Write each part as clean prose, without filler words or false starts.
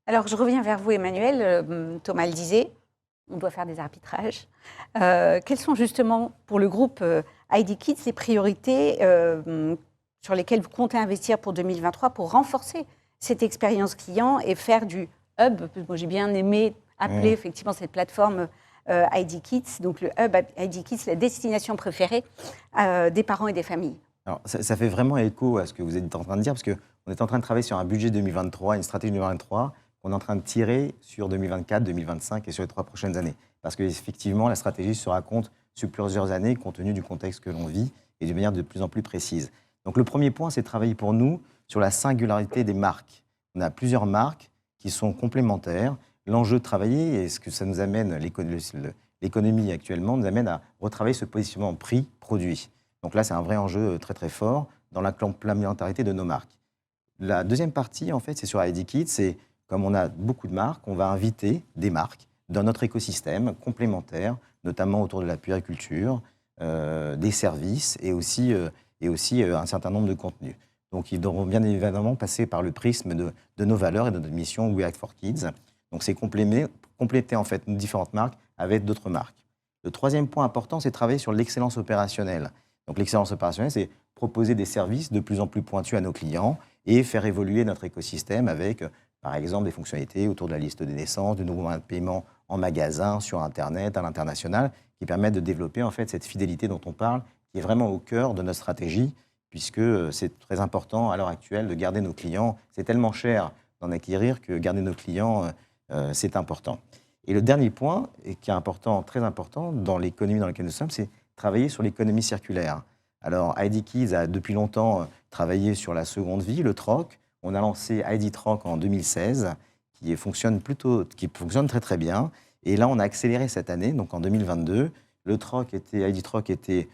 Alors, je reviens vers vous, Emmanuel. Thomas le disait, on doit faire des arbitrages. Quelles sont justement, pour le groupe ID Kids, les priorités sur lesquelles vous comptez investir pour 2023 pour renforcer cette expérience client et faire du hub? Moi, j'ai bien aimé appeler effectivement cette plateforme ID Kids, donc le hub ID Kids, la destination préférée des parents et des familles. Alors, ça fait vraiment écho à ce que vous êtes en train de dire, parce qu'on est en train de travailler sur un budget 2023, une stratégie 2023, qu'on est en train de tirer sur 2024, 2025 et sur les 3 prochaines années. Parce qu'effectivement, la stratégie se raconte sur plusieurs années, compte tenu du contexte que l'on vit, et de manière de plus en plus précise. Donc le premier point, c'est de travailler pour nous sur la singularité des marques. On a plusieurs marques qui sont complémentaires. L'enjeu de travailler, et ce que ça nous amène, l'économie actuellement, nous amène à retravailler ce positionnement prix-produit. Donc là, c'est un vrai enjeu très très fort dans la complémentarité de nos marques. La deuxième partie, en fait, c'est sur ID Kids. C'est comme on a beaucoup de marques, on va inviter des marques dans notre écosystème complémentaire, notamment autour de la puériculture, des services et aussi un certain nombre de contenus. Donc, ils devront bien évidemment passer par le prisme de nos valeurs et de notre mission We Act for Kids. Donc, c'est compléter en fait nos différentes marques avec d'autres marques. Le troisième point important, c'est de travailler sur l'excellence opérationnelle. Donc, l'excellence opérationnelle, c'est proposer des services de plus en plus pointus à nos clients et faire évoluer notre écosystème avec, par exemple, des fonctionnalités autour de la liste des naissances, de nouveaux moyens de paiement en magasin, sur Internet, à l'international, qui permettent de développer en fait cette fidélité dont on parle, qui est vraiment au cœur de notre stratégie, puisque c'est très important à l'heure actuelle de garder nos clients. C'est tellement cher d'en acquérir que garder nos clients, c'est important. Et le dernier point, et qui est important, très important, dans l'économie dans laquelle nous sommes, c'est travailler sur l'économie circulaire. Alors, ID Kids a depuis longtemps travaillé sur la seconde vie, le troc. On a lancé ID Troc en 2016, qui fonctionne très très bien. Et là, on a accéléré cette année, donc en 2022. ID Troc était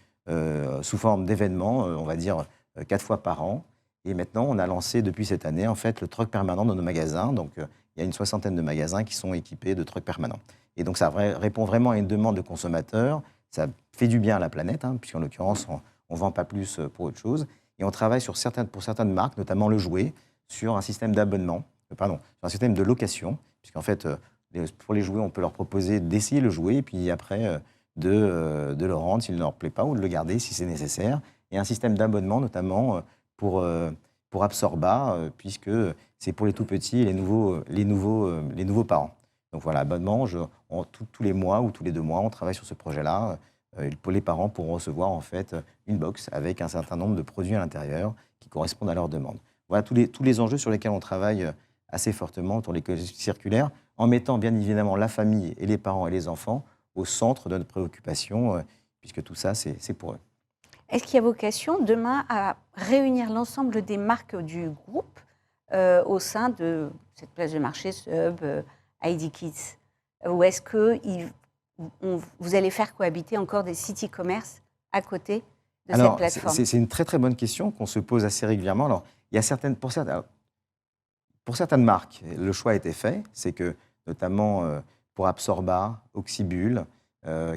sous forme d'événements, on va dire 4 fois par an. Et maintenant, on a lancé depuis cette année, en fait, le troc permanent dans nos magasins. Donc, il y a une 60aine de magasins qui sont équipés de trocs permanents. Et donc, ça répond vraiment à une demande de consommateurs. Ça fait du bien à la planète, puisqu'en l'occurrence, on ne vend pas plus pour autre chose. Et on travaille pour certaines marques, notamment le jouet, sur un système d'abonnement, sur un système de location, puisqu'en fait, pour les jouets, on peut leur proposer d'essayer le jouet, et puis après, de le rendre s'il ne leur plaît pas, ou de le garder si c'est nécessaire. Et un système d'abonnement, notamment pour Absorba, puisque c'est pour les tout-petits et les nouveaux parents. Donc voilà, abonnement, tous les mois ou tous les 2 mois, on travaille sur ce projet-là. Les parents pourront recevoir en fait une box avec un certain nombre de produits à l'intérieur qui correspondent à leurs demandes. Voilà tous les enjeux sur lesquels on travaille assez fortement autour de l'économie circulaire, en mettant bien évidemment la famille et les parents et les enfants au centre de notre préoccupation, puisque tout ça, c'est pour eux. Est-ce qu'il y a vocation demain à réunir l'ensemble des marques du groupe au sein de cette place de marché, ce hub ID Kids? Ou est-ce que vous allez faire cohabiter encore des sites e-commerce à côté de cette plateforme? C'est une très très bonne question qu'on se pose assez régulièrement. Alors, il y a pour certaines marques, le choix a été fait. C'est que, notamment pour Absorba, Oxybul,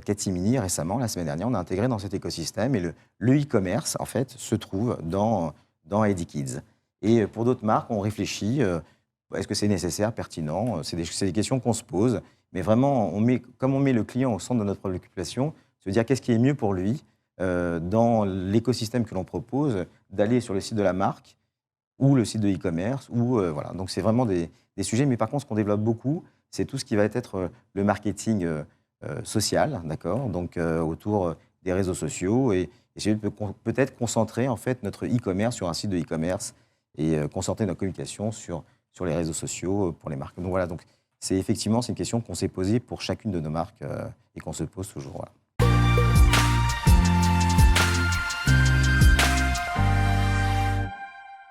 Catimini, récemment, la semaine dernière, on a intégré dans cet écosystème. Et le e-commerce, en fait, se trouve dans ID Kids. Et pour d'autres marques, on réfléchit. Est-ce que c'est nécessaire, pertinent? C'est des questions qu'on se pose. Mais vraiment, comme on met le client au centre de notre préoccupation, se dire qu'est-ce qui est mieux pour lui dans l'écosystème que l'on propose, d'aller sur le site de la marque ou le site de e-commerce. Voilà. Donc, c'est vraiment des sujets. Mais par contre, ce qu'on développe beaucoup, c'est tout ce qui va être le marketing social, d'accord, donc autour des réseaux sociaux et essayer de peut-être concentrer en fait notre e-commerce sur un site de e-commerce et concentrer notre communication sur les réseaux sociaux pour les marques. Donc voilà, donc c'est une question qu'on s'est posée pour chacune de nos marques et qu'on se pose toujours. Voilà.